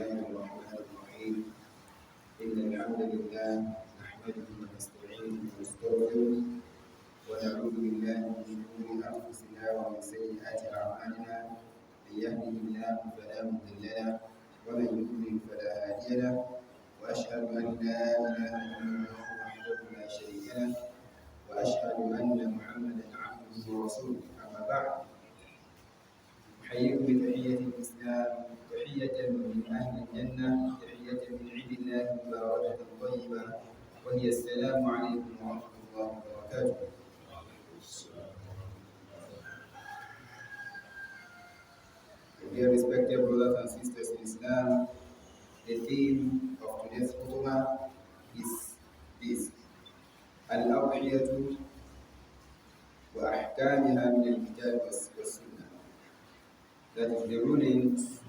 الله الرحمن الرحيم إن الحمد لله نحمده ونستعينه ونستغفره ونعوذ بالله من شرور أنفسنا ومن سيئات أعمالنا من يهده الله فلا مضل له ومن يضلل فلا هادي له وأشهد أن لا إله إلا الله وحده لا شريك له وأشهد أن محمدا عبده ورسوله أما بعد أحييكم بتحية الإسلام تحية من أهل الجنة تحية من عند الله مباركة طيبة وهي السلام عليكم ورحمة الله وبركاته. Dear respected brothers and sisters in Islam, the theme of today's khutbah is this: Al-Awhiyatu wa ahkamiha min al-kitab was-sunnah. That is the rulings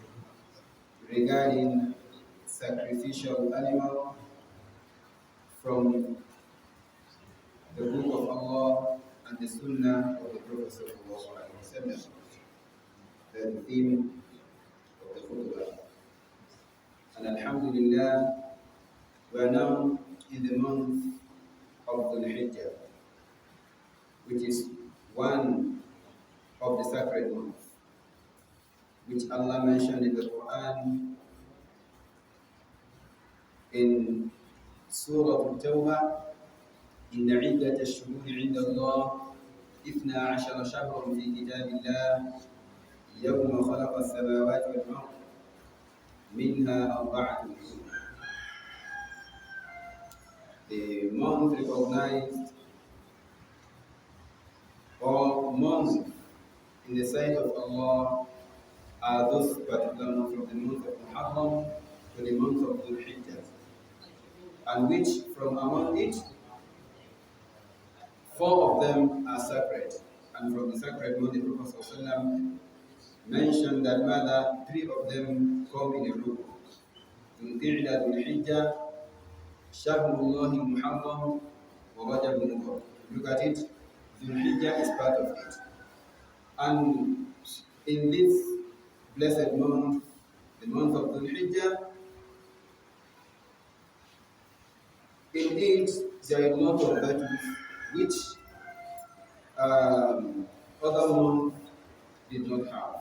regarding sacrificial animal from the book of Allah and the Sunnah of the Prophet sallallahu alaihi wasallam. That's the theme of the khutbah. And alhamdulillah, we are now in the month of Dhul Hijjah, which is one of the sacred months, which Allah mentioned in the Qur'an in Surah Al-Tawbah, إن عدة الشهور عند الله 12 شهرا في كتاب الله يوم خلق السماوات والأرض منها 4 حرم. The month recognized or month in the sight of Allah are those particular months from the month of Muharram to the month of Dhul Hijjah, and which from among it 4 of them are sacred. And from the sacred month, the Prophet ﷺ mentioned that rather 3 of them come in a group. Dhul Qa'dah, Dhul Hijjah, Shahrullah Muharram, wa Rajab Mudhar. Look at it. Dhul Hijjah is part of it. And in this blessed month, the month of Dhul Hijjah, indeed there are a lot of virtues which other months did not have.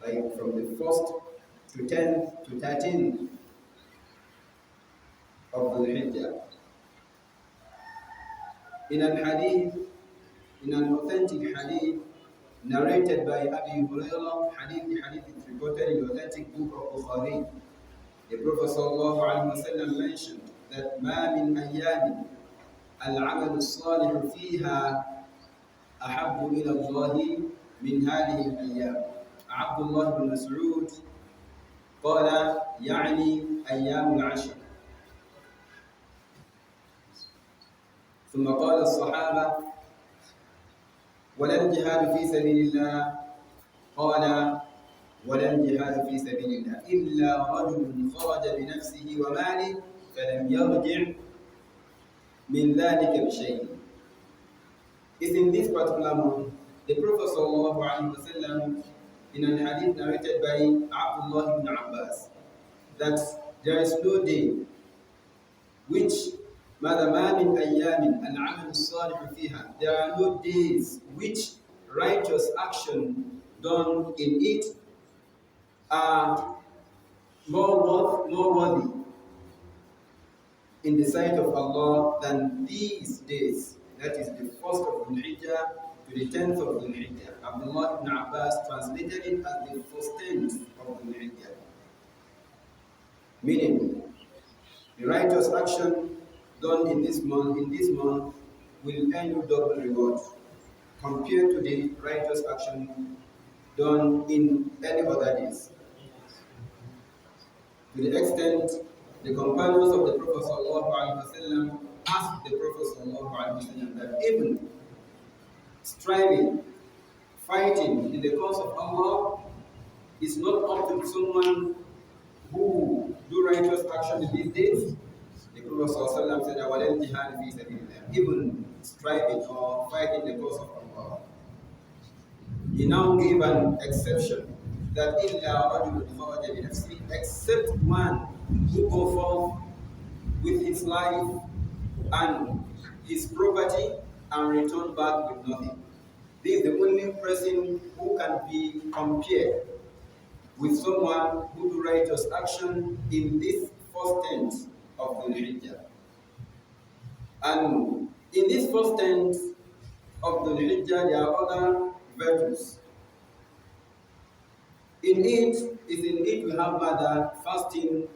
Like from the 1st to 10th to 13th of Dhul Hijjah. In an authentic hadith narrated by Abi Hurairah, the hadith is reported in the authentic book of Bukhari. The Prophet ﷺ mentioned that ما من أيام العمل الصالح فيها أحب إلى الله من هذه الأيام. عبد الله بن مسعود قال يعني أيام العشر. ثم قال الصحابة ولا الجهاد في سبيل الله؟ قال ولا الجهاد في سبيل الله إلا رجل خرج بنفسه وماله فلم يرجع من ذلك بشيء. It's in this particular month, the Prophet ﷺ, in an hadith narrated by Abdullah ibn Abbas, that there is no day which ما من أيام العمل الصالح فيها, there are no days which righteous action done in it are more worthy in the sight of Allah than these days. That is the 1st of Dhul Hijjah to the 10th of Dhul Hijjah. Abdullah ibn Abbas translated it as the 10th of Dhul Hijjah. Meaning, the righteous action done in this month will earn you double reward compared to the righteous action done in any other days. To the extent the companions of the Prophet ﷺ asked the Prophet ﷺ that even striving, fighting in the cause of Allah is not up to someone who do righteous action in these days. The Prophet ﷺ said, "Awalil jihad fi sabilillah." Even striving or fighting the cause of Allah. He now gave an exception that illa rajulun kharaja bi nafsihi, except man who go forth with his life and his property and return back with nothing. This is the only person who can be compared with someone who do righteous action in this first tenth of the Hijjah. And in this first tenth of the Hijjah, there are other virtues. In it we have rather fasting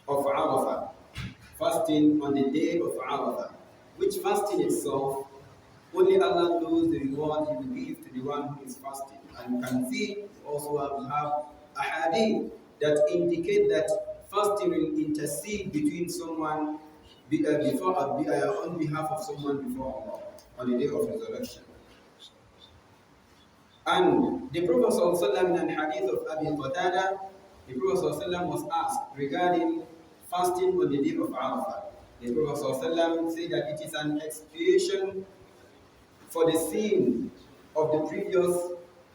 of Arafah, fasting on the day of Arafah, which fasting itself, only Allah knows the reward He will give to the one who is fasting. And you can see also we have a hadith that indicate that fasting will intercede between someone on behalf of someone before Allah on the day of resurrection. And the Prophet ﷺ in an hadith of Abi Qatada, the Prophet ﷺ was asked regarding fasting on the day of Arafah. The Prophet ﷺ said that it is an expiation for the sin of the previous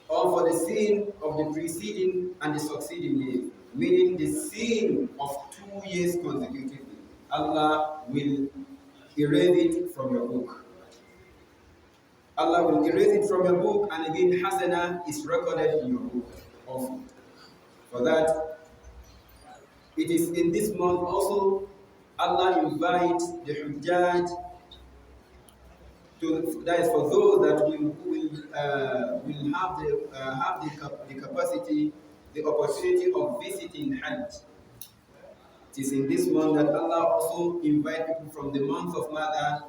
or for the sin of the preceding and the succeeding year, meaning the sin of 2 years consecutively. Allah will erase it from your book. Allah will erase it from your book, and again, Hasana is recorded in your book also. For that, it is in this month also, Allah invites the Hujjaj to, that is for those that will have the capacity, the opportunity of visiting Hajj. It is in this month that Allah also invites people from the month of Mada,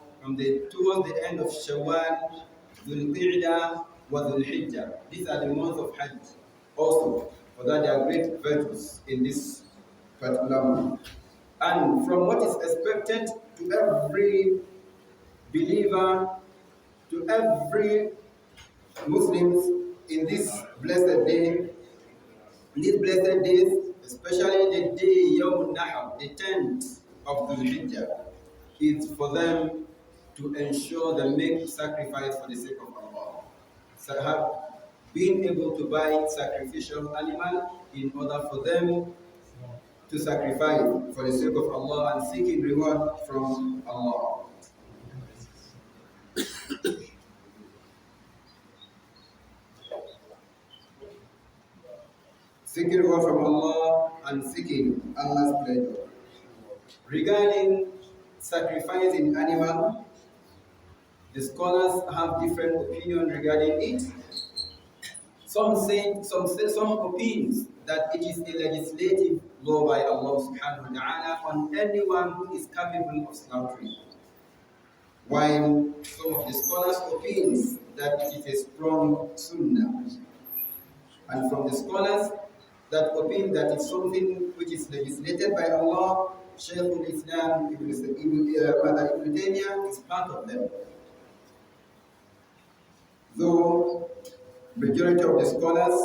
towards the end of Shawwal, Dhul Qa'dah wa Dhul Hijjah. These are the months of Hajj. Also, for that there are great virtues in this particular month. And from what is expected to every believer, to every Muslims in this blessed day, in these blessed days, especially the day Yawm Nahr, the 10th of Dhul Hijjah, is for them to ensure they make sacrifice for the sake of Allah. So have been able to buy sacrificial animal in order for them to sacrifice for the sake of Allah and seeking reward from Allah. Seeking reward from Allah and seeking Allah's pleasure. Regarding sacrificing animal, the scholars have different opinion regarding it. Some opinions that it is a legislative law by Allah subhanahu wa ta'ala on anyone who is capable of slaughtering. While some of the scholars opinions that it is a strong sunnah. And from the scholars that opinion that it's something which is legislated by Allah, Shaykh al-Islam Ibn Taymiyyah is part of them. Though majority of the scholars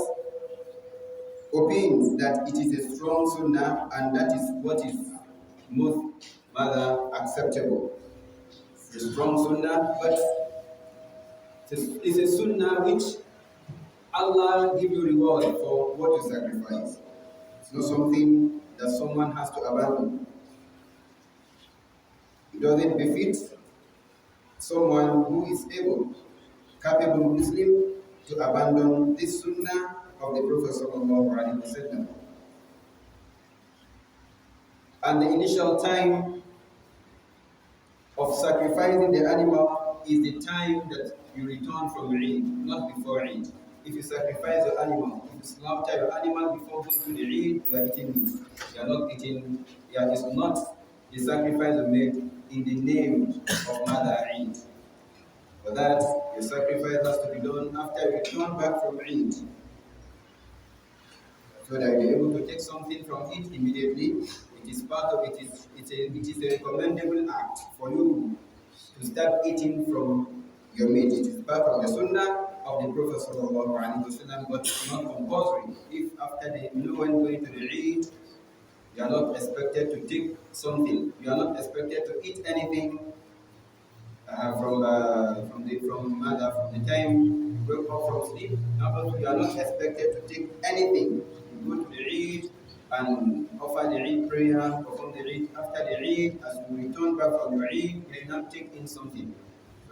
opines that it is a strong sunnah and that is what is most acceptable. It's a strong sunnah, but it's a sunnah which Allah give you reward for what you sacrifice. It's not something that someone has to abandon. It doesn't befit someone who is able, capable Muslim, to abandon this sunnah of the Prophet sallallahu alaihi wasallam. And the initial time of sacrificing the animal is the time that you return from Eid, not before Eid. If you sacrifice your animal, if you slaughter your animal before going to the Eid, you are eating meat. You are not eating, it's not the sacrifice you made in the name of Mother Eid. For that, your sacrifice has to be done after you return back from Eid. So that you're able to take something from it immediately. It is part of it is a recommendable act for you to start eating from your meat. It is part of the sunnah of the Prophet sallallahu alaihi wasallam, but it's not compulsory. If after when going to the Eid, you are not expected to take something, you are not expected to eat anything from the time you wake up from sleep. You are not expected to take anything. You go to the Eid and offer the Eid prayer, perform the Eid. After the Eid, as you return back from your Eid, you cannot take in something.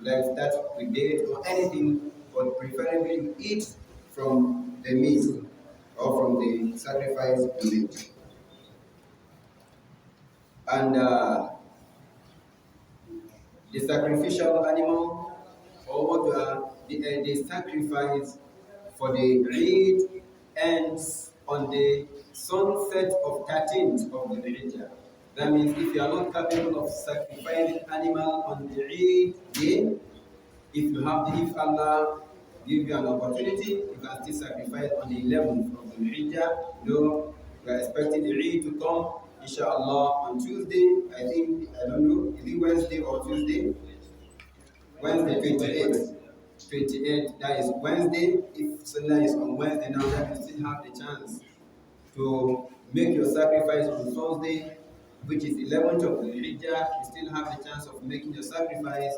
Like that with date or anything, but preferably you eat from the meat or from the sacrifice you made. And the sacrificial animal, or what the sacrifice for the Eid ends on the sunset of 13th of the Hijjah. That means if you are not capable of sacrificing animal on the Eid day, if Allah give you an opportunity, you can still sacrifice on the 11th of the Hijjah. You know, we are expecting the Eid to come, inshallah, on Tuesday. I don't know, is it Wednesday or Tuesday? Wednesday, 28th. 28th, that is Wednesday. If Sunnah is on Wednesday now, then you still have the chance to make your sacrifice on Thursday, which is 11th of the Hijjah. You still have the chance of making your sacrifice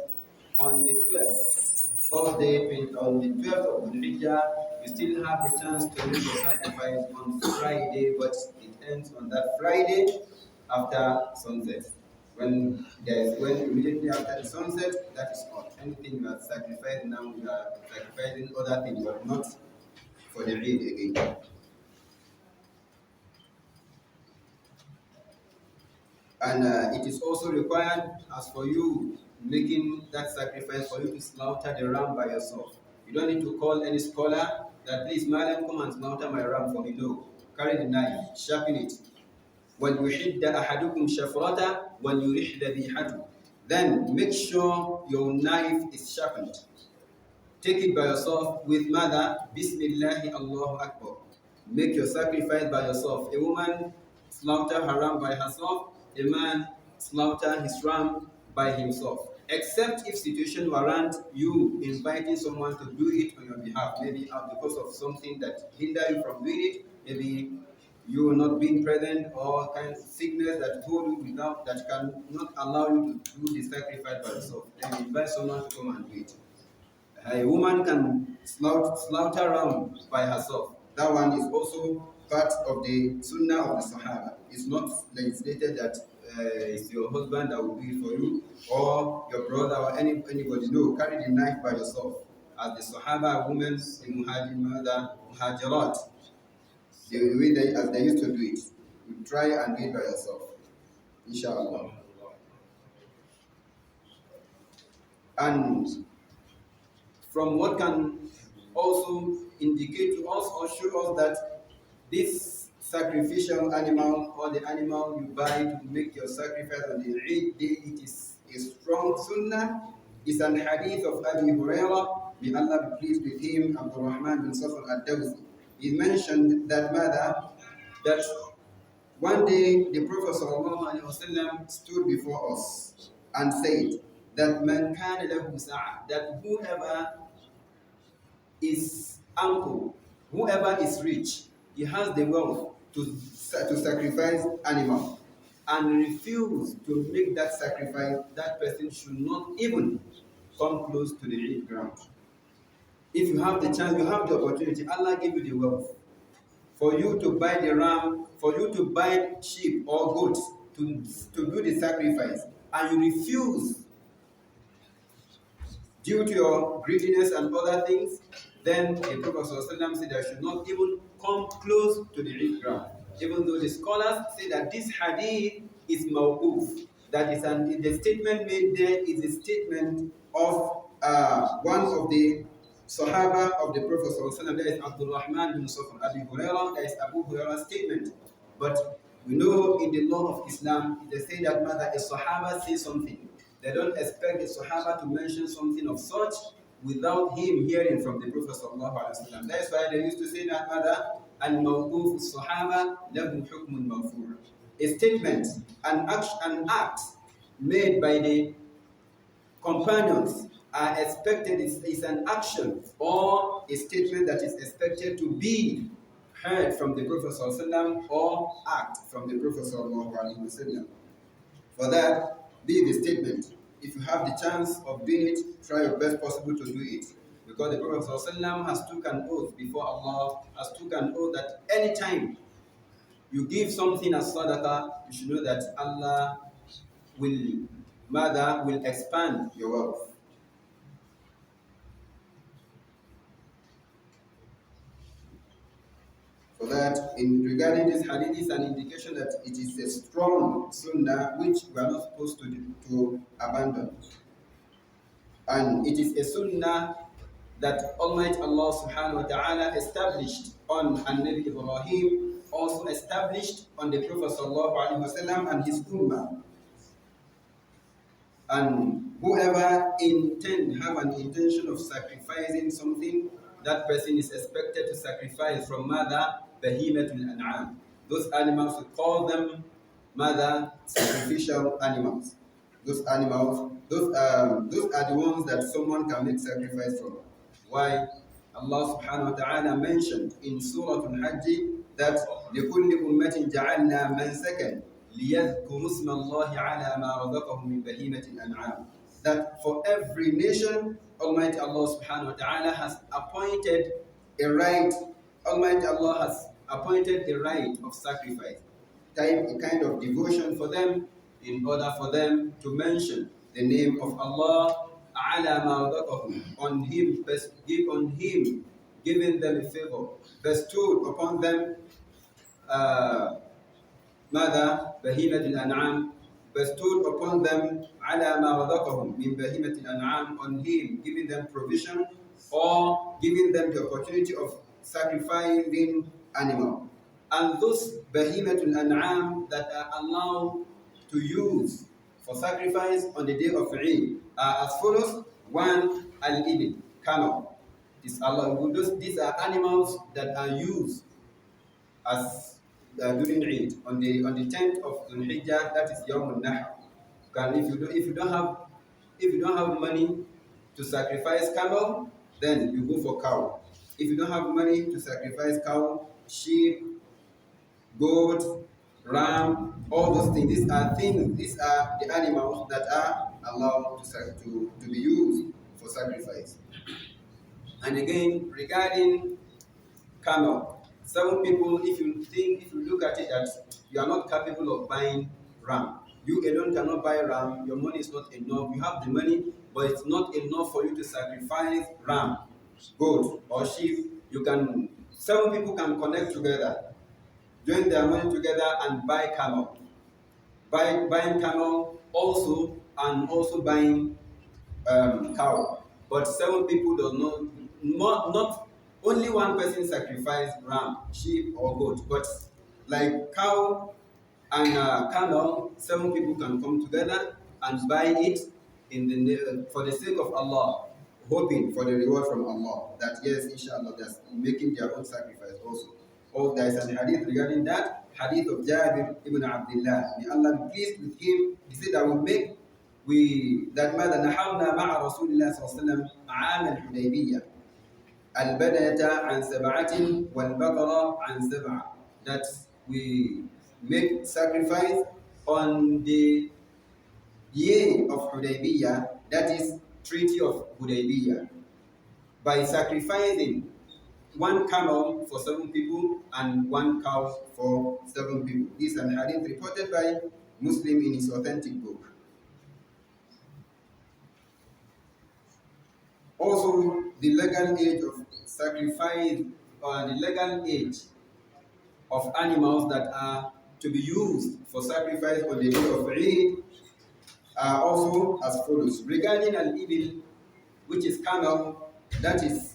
on the 12th. Thursday, on the 12th of the Hijjah, you still have the chance to make your sacrifice on Friday, but it ends on that Friday after sunset. When immediately after the sunset, that is all. Anything you are sacrificing now, you are sacrificing other things, but not for the Eid again. And it is also required, as for you making that sacrifice, for you to slaughter the ram by yourself. You don't need to call any scholar that, please, madam, come and slaughter my ram for me. No. Carry the knife, sharpen it. وَلْيُحِدَّ أَحَدُكُمْ شَفْرَةً وَلْيُرِحْ ذَبِيحَتُهُ. Then make sure your knife is sharpened. Take it by yourself with mother, Bismillahi Allahu Akbar. Make your sacrifice by yourself. A woman slaughter her ram by herself. A man slaughter his ram by himself. Except if situation warrant you inviting someone to do it on your behalf, maybe because of something that hinder you from doing it, maybe you not being present, or kind of sickness that hold you without, that cannot allow you to do the sacrifice by yourself. Then invite someone to come and do it. A woman can slaughter ram by herself. That one is also part of the sunnah of the Sahaba. It's not legislated that it's your husband that will do it for you, or your brother, or anybody. No, carry the knife by yourself. As the Sahaba women, the Muhajirat, the way as they used to do it. You try and do it by yourself, inshallah. And from what can also indicate to us or show us that this sacrificial animal, or the animal you buy to make your sacrifice on the Eid day, it is a strong sunnah, is an hadith of Abi Hurairah, may Allah be pleased with him, Abdul Rahman bin Safar al-Dawsi. He mentioned that one day the Prophet ﷺ stood before us and said that man kana lahu sa'a, that whoever is ample, whoever is rich, he has the wealth to sacrifice animal, and refuse to make that sacrifice, that person should not even come close to the Eid ground. If you have the chance, you have the opportunity, Allah give you the wealth for you to buy the ram, for you to buy sheep or goats to do the sacrifice, and you refuse due to your greediness and other things, then the Prophet ﷺ said that should not even come close to the Eid ground. Even though the scholars say that this hadith is mawquf, that is the statement made there is a statement of one of the Sahaba of the Prophet ﷺ, that is Abdul Rahman bin Safar Abi Hurairah, that is Abu Hurairah's statement. But we know in the law of Islam, they say that whether a Sahaba says something, they don't expect the Sahaba to mention something of such without him hearing from the Prophet ﷺ. That's why they used to say that al-mawquf Sahaba lahu hukmun marfu'. A statement, an act made by the companions are expected, is an action or a statement that is expected to be heard from the Prophet ﷺ or act from the Prophet ﷺ. For that, be the statement. If you have the chance of doing it, try your best possible to do it. Because the Prophet ﷺ has took an oath before Allah, has took an oath that any time you give something as sadaqah, you should know that Allah will expand your wealth. So that in regarding this hadith is an indication that it is a strong sunnah which we are not supposed to abandon. And it is a sunnah that Almighty Allah subhanahu wa ta'ala established on Nabi Ibrahim, also established on the Prophet sallallahu alaihi wasallam and his ummah. And whoever have an intention of sacrificing something, that person is expected to sacrifice from mother behemothul an'am. Those animals, we call them mother sacrificial animals. Those animals, those are the ones that someone can make sacrifice from. Why? Allah subhanahu wa ta'ala mentioned in Surah Al-Hajj that لِكُلِّ أُمَّةٍ جَعَلْنَا مَنْسَكًا لِيَذْكُرُوا اسْمَ اللَّهِ عَلَى مَا رَزَقَهُم مِّن بَهِيمَةِ الْأَنْعَامِ. That for every nation, Almighty Allah subhanahu wa ta'ala has appointed a right. Almighty Allah has appointed the right of sacrifice, a kind of devotion for them, in order for them to mention the name of Allah ala ma radaqahum, on him, giving them a favor, bestowed upon them mother bahimatul an'am, bestowed upon them ala ma radaqahum min bahimatil an'am, on him, giving them provision or giving them the opportunity of sacrificing animal. And those bahimatul an'am that are allowed to use for sacrifice on the day of Eid are as follows. One, al-ibil, camel. These are animals that are used as during Eid on the 10th of Dhul Hijjah, that is Yawm al-Nahr. If you don't have money to sacrifice camel, then you go for cow. If you don't have money to sacrifice cow, sheep, goat, ram, all those things. These are the animals that are allowed to be used for sacrifice. And again, regarding camel, some people, if you look at it, that you are not capable of buying ram. You alone cannot buy ram. Your money is not enough. You have the money, but it's not enough for you to sacrifice ram, goat, or sheep. Seven people can connect together, join their money together and buy camel. Buying camel also, and also buying cow. But 7 people does not only one person sacrifice ram, sheep or goat, but like cow and camel, 7 people can come together and buy it for the sake of Allah, hoping for the reward from Allah. That yes, inshallah, they're making their own sacrifice also. Oh, there is an hadith regarding that, hadith of Jabir ibn Abdullah. May Allah be pleased with him. He said, that mother نحرنا مع رسول الله صلى الله عليه وسلم عام الحديبية البدنة عن 7 والبقرة عن 7. That we make sacrifice on the year of Hudaybiyah, that is Treaty of Hudaybiyah, by sacrificing 1 camel for 7 people and 1 cow for 7 people. This is an hadith reported by Muslim in his authentic book. Also, the legal age of sacrifice, or the legal age of animals that are to be used for sacrifice on the day of Eid are also as follows. Regarding al-ibil, which is camel, that is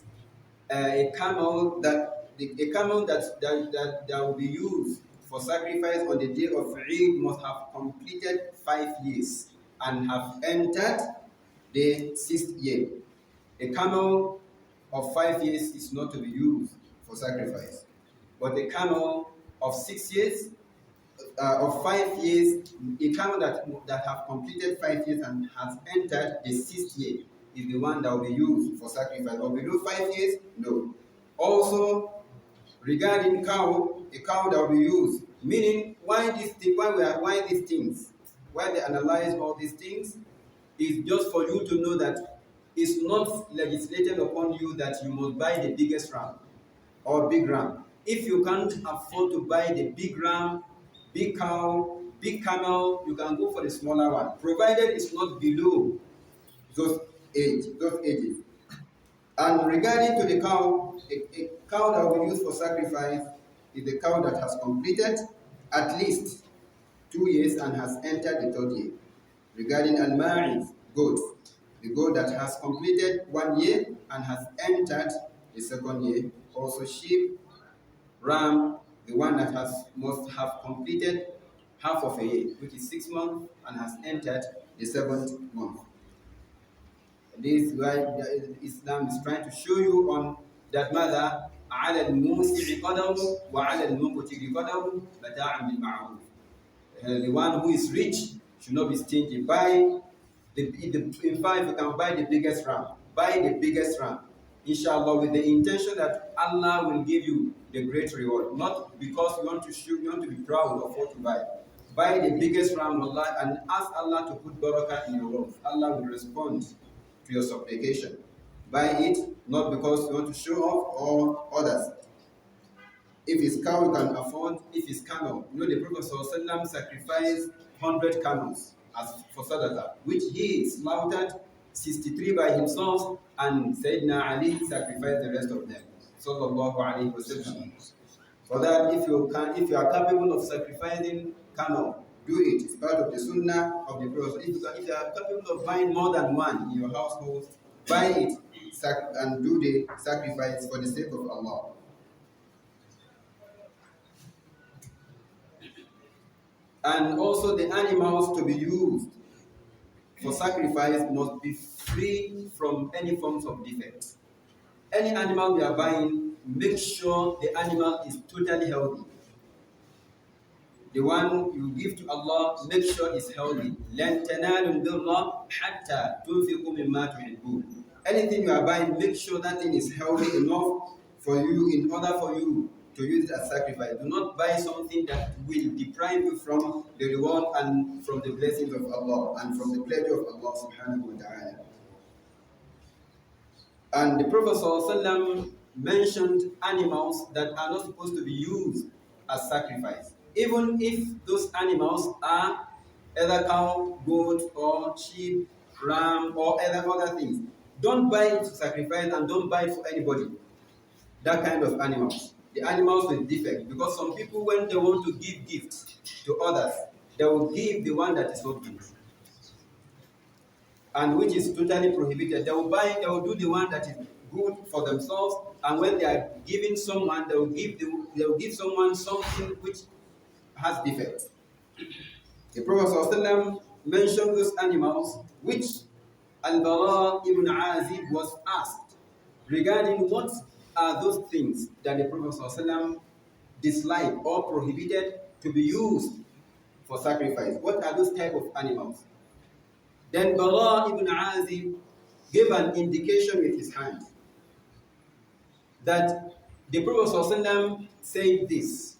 a camel that will be used for sacrifice on the day of Eid must have completed 5 years and have entered the 6th year. A camel of 5 years is not to be used for sacrifice, but a camel of 6 years, of 5 years, a camel that have completed 5 years and has entered the 6th year is the one that will be used for sacrifice. Or below 5 years, no. Also, regarding cow, a cow that will be used, meaning why they analyze all these things is just for you to know that it's not legislated upon you that you must buy the biggest ram or big ram. If you can't afford to buy the big ram, big cow, big camel, you can go for the smaller one, provided it's not below those ages. And regarding to the cow, a cow that will be used for sacrifice is the cow that has completed at least 2 years and has entered the third year. Regarding al-ma'iz, goat, the goat that has completed 1 year and has entered the second year. Also sheep, ram, the one that must have completed half of a year, which is 6 months, and has entered the 7th month. This is why Islam is trying to show you on that matter. على الموسع قدره وعلى المقتر قدره متاعا بالمعروف. The one who is rich should not be stingy. Buy in fact, you can buy the biggest ram. Buy the biggest ram, inshallah, with the intention that Allah will give you the great reward. Not because you want to be proud of what you buy. Buy the biggest ram, Allah, and ask Allah to put barakah in your wealth. Allah will respond to your supplication. Buy it not because you want to show off or others. If it's cow, you can afford. If it's camel, the Prophet ﷺ sacrificed 100 camels as for sadaqah, which he slaughtered 63 by himself, and Sayyidina Ali sacrificed the rest of them. Sallallahu alayhi wa sallam. For that, if you are capable of sacrificing camel, do it. It's part of the sunnah of the Prophet. If you are capable of buying more than one in your household, buy it and do the sacrifice for the sake of Allah. And also the animals to be used for sacrifice must be free from any forms of defects. Any animal we are buying, make sure the animal is totally healthy. The one you give to Allah, make sure it's healthy. لَن تَنَالُوا الْبِرَّ حَتَّى تُنْفِقُوا مِمَّا تُحِبُّونَ. Anything you are buying, make sure that thing is healthy enough for you in order for you to use it as sacrifice. Do not buy something that will deprive you from the reward and from the blessings of Allah and from the pleasure of Allah subhanahu wa ta'ala. And the Prophet ﷺ mentioned animals that are not supposed to be used as sacrifice. Even if those animals are either cow, goat, or sheep, ram, or other things. Don't buy it to sacrifice and don't buy it for anybody. That kind of animals. The animals with defect. Because some people, when they want to give gifts to others, they will give the one that is not good. And which is totally prohibited. They will do the one that is good for themselves, and when they are giving someone, they will give someone something which has defects. The Prophet ﷺ mentioned those animals which Al-Bara ibn Azib was asked regarding what are those things that the Prophet ﷺ disliked or prohibited to be used for sacrifice. What are those type of animals? Then Bara ibn Azib gave an indication with his hand that the Prophet ﷺ said this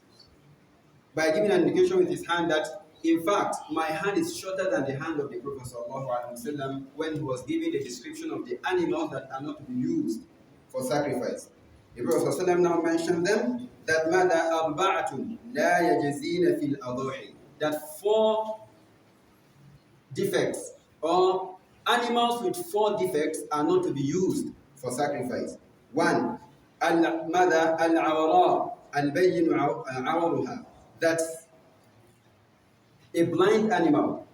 by giving an indication with his hand that, in fact, my hand is shorter than the hand of the Prophet ﷺ when he was giving the description of the animals that are not to be used for sacrifice. The Prophet ﷺ now mentioned them that مَذَا أَرْبَعَةٌ لَا يَجَزِينَ فِي الْأَضَاحِي, that 4 defects or animals with 4 defects are not to be used for sacrifice. 1. Al-mada al-awara al-bayyin awaruha, that's a blind animal,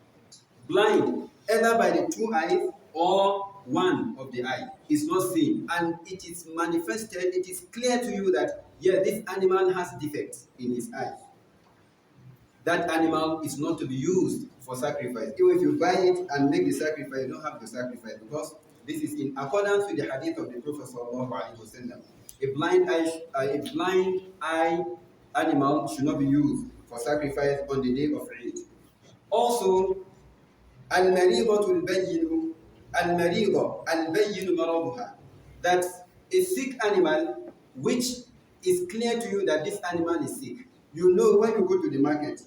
blind either by the 2 eyes or 1 of the eye, is not seen, and it is manifested, it is clear to you that, yeah, this animal has defects in his eye. That animal is not to be used for sacrifice. Even if you buy it and make the sacrifice, you don't have to sacrifice, because this is in accordance with the hadith of the Prophet ﷺ. A blind eye animal should not be used for sacrifice on the day of Eid. Also, al-maridatul bayyin maraduha, that a sick animal which is clear to you that this animal is sick. You know when you go to the market,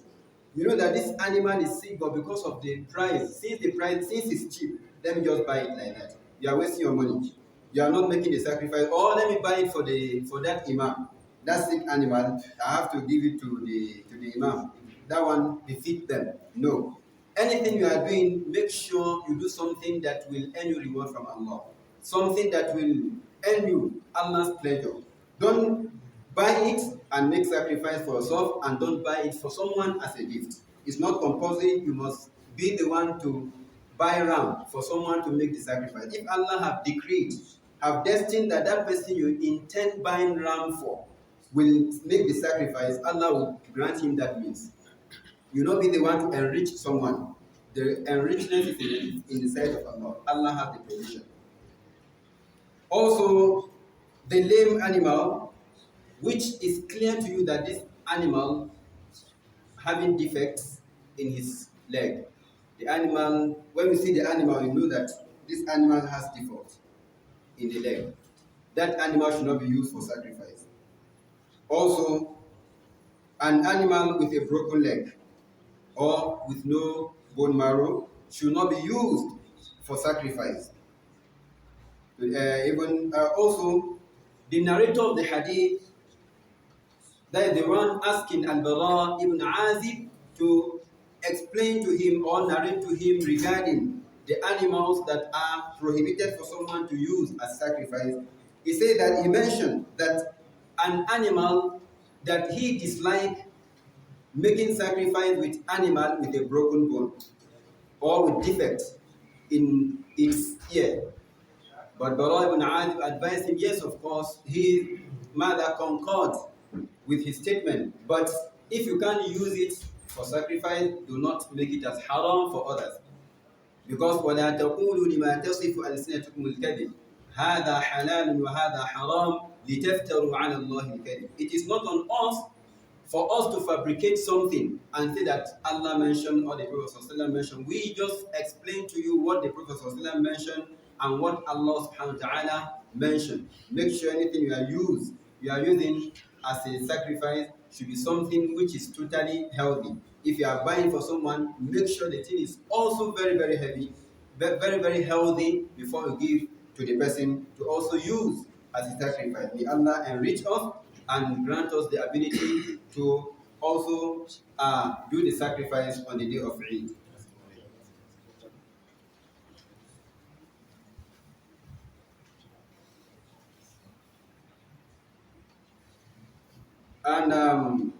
you know that this animal is sick, but because of the price, since it's cheap, let me just buy it like that. You are wasting your money. You are not making the sacrifice. Or let me buy it for that imam. that sick animal, I have to give it to the imam. That one befit them. No. Anything you are doing, make sure you do something that will earn you reward from Allah. Something that will earn you Allah's pleasure. Don't buy it and make sacrifice for yourself, and don't buy it for someone as a gift. It's not compulsory. You must be the one to buy ram for someone to make the sacrifice. If Allah have decreed, have destined that that person you intend buying ram for will make the sacrifice, Allah will grant him that means. You not be the one to enrich someone. The enrichment is in the sight of Allah. Allah has the provision. Also, the lame animal, which is clear to you that this animal having defects in his leg. The animal, when you see the animal, you know that this animal has defects in the leg. That animal should not be used for sacrifice. Also, an animal with a broken leg or with no bone marrow should not be used for sacrifice. Also, the narrator of the hadith, that is the one asking Al-Bara ibn Azib to explain to him or narrate to him regarding the animals that are prohibited for someone to use as sacrifice. He said that he mentioned that an animal that he disliked making sacrifice with animal with a broken bone or with defect in its ear. But Bara ibn Azib advised him, yes, of course, his mother concurred with his statement, but if you can't use it for sacrifice, do not make it as haram for others. Because وَلَا تَقُولُوا لِمَا تَصِفُ أَلْسِنَتُكُمُ الْكَذِبِ هَذَا حَلَالٌ وَهَذَا حَرَامٌ لِتَفْتَرُوا عَلَى اللَّهِ الْكَذِبِ. It is not on us for us to fabricate something and say that Allah mentioned or the Prophet ﷺ mentioned. We just explain to you what the Prophet ﷺ mentioned and what Allah subhanahu wa ta'ala mentioned. Make sure anything you are using as a sacrifice should be something which is totally healthy. If you are buying for someone, make sure the thing is also very, very heavy, very, very healthy before you give to the person to also use as a sacrifice. May Allah enrich us and grant us the ability to also do the sacrifice on the day of Eid. And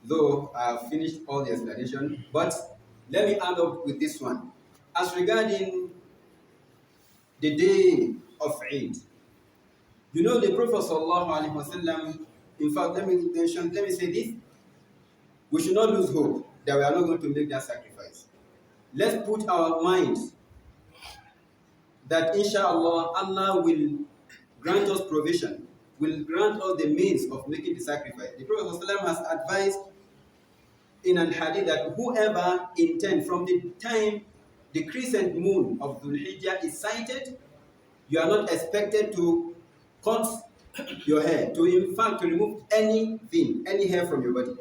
though I've finished all the explanation, but let me add up with this one. As regarding the day of Eid, you know the Prophet ﷺ, in fact, let me say this, we should not lose hope that we are not going to make that sacrifice. Let's put our minds that inshallah Allah will grant us provision, will grant us the means of making the sacrifice. The Prophet ﷺ has advised in an hadith that whoever intends from the time the crescent moon of Dhul Hijjah is sighted, you are not expected to cut your hair, to in fact to remove anything, any hair from your body,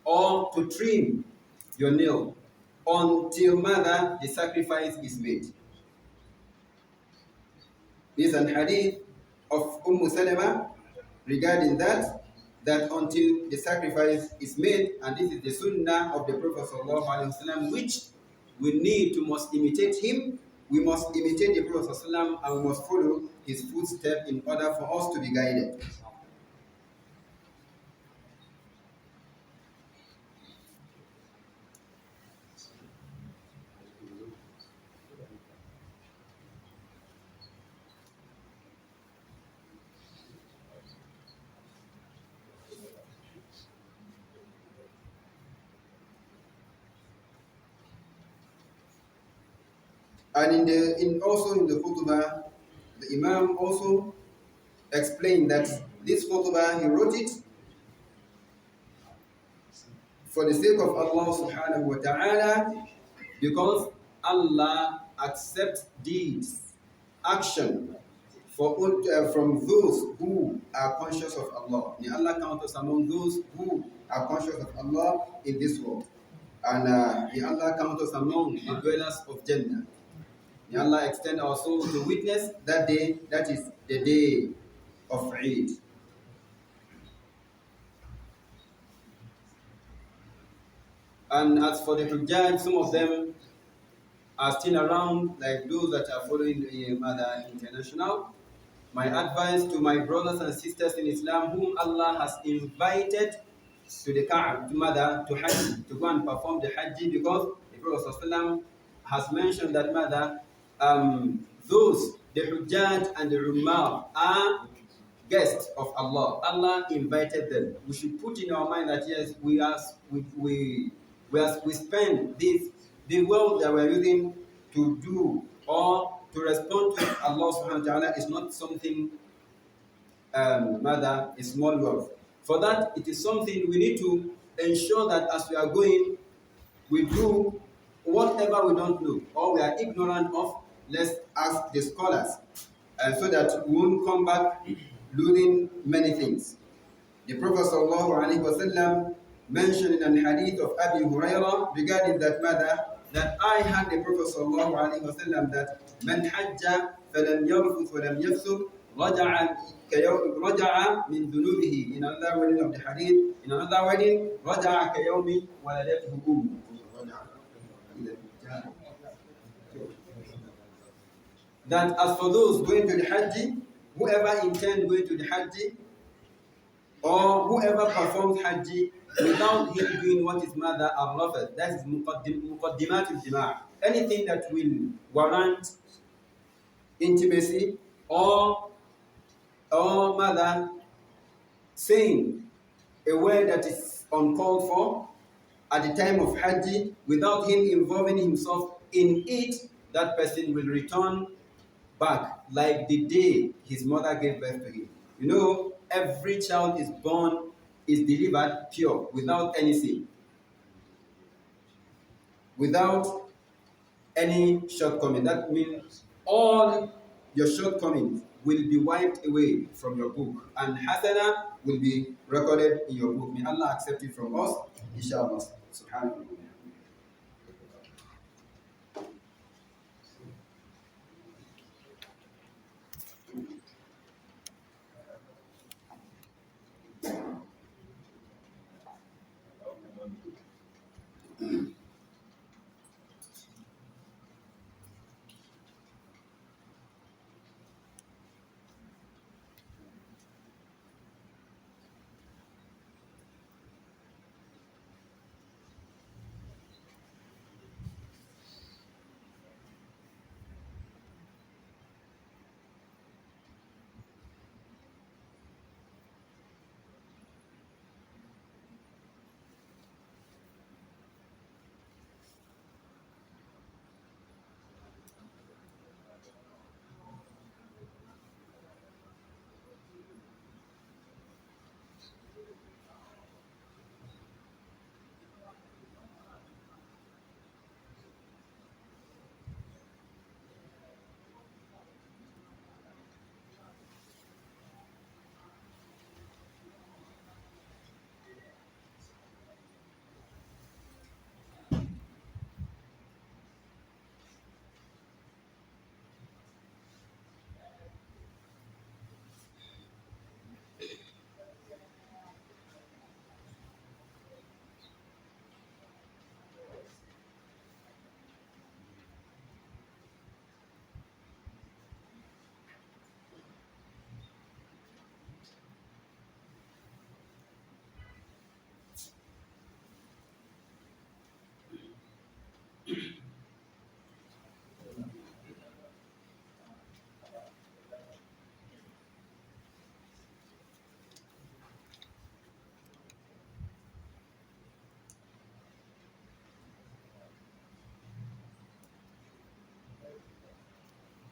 or to trim your nail until the sacrifice is made. This is an hadith of Salama regarding that until the sacrifice is made, and this is the sunnah of the Prophet ﷺ, which we must imitate him. We must imitate the Prophet ﷺ, and we must follow his footsteps in order for us to be guided. And also in the Khutbah, the Imam also explained that this Khutbah, he wrote it for the sake of Allah subhanahu wa ta'ala, because Allah accepts deeds, action from those who are conscious of Allah. May Allah count us among those who are conscious of Allah in this world. And may Allah count us among the dwellers of Jannah. May Allah extend our souls to witness that day, that is the day of Eid. And as for the Hujjaj, some of them are still around, like those that are following the Mother International. My advice to my brothers and sisters in Islam whom Allah has invited to the Kaaba, to Mother, to Hajj, to go and perform the Hajj, because the Prophet ﷺ has mentioned that Mother, those, the Hujjaj and the Ummah, are guests of Allah. Allah invited them. We should put in our mind that yes, we spend this, the wealth that we're using to do or to respond to Allah subhanahu wa ta'ala is not something rather a small wealth. For that, it is something we need to ensure that as we are going, we do whatever we don't know or we are ignorant of. Let's ask the scholars so that we won't come back losing many things. The Prophet ﷺ mentioned in a hadith of Abi Hurairah regarding that matter, that I had the Prophet ﷺ that man hajja falam yarfuth walam yafsuk raja'a min dhunubihi. In another wording of the hadith, in another wording, raja'a kayawmi waladathu ummu. That as for those going to the Hajj, whoever intends going to the Hajj, or whoever performs Hajj without him doing what is mother al-rafat, that is muqaddimat al-jima', anything that will warrant intimacy, or mother saying a word that is uncalled for at the time of Hajj without him involving himself in it, that person will return back like the day his mother gave birth to him. You know, every child is born, is delivered pure, without any sin, without any shortcoming. That means all your shortcomings will be wiped away from your book, and hasana will be recorded in your book. May Allah accept it from us, inshallah. Subhanahu.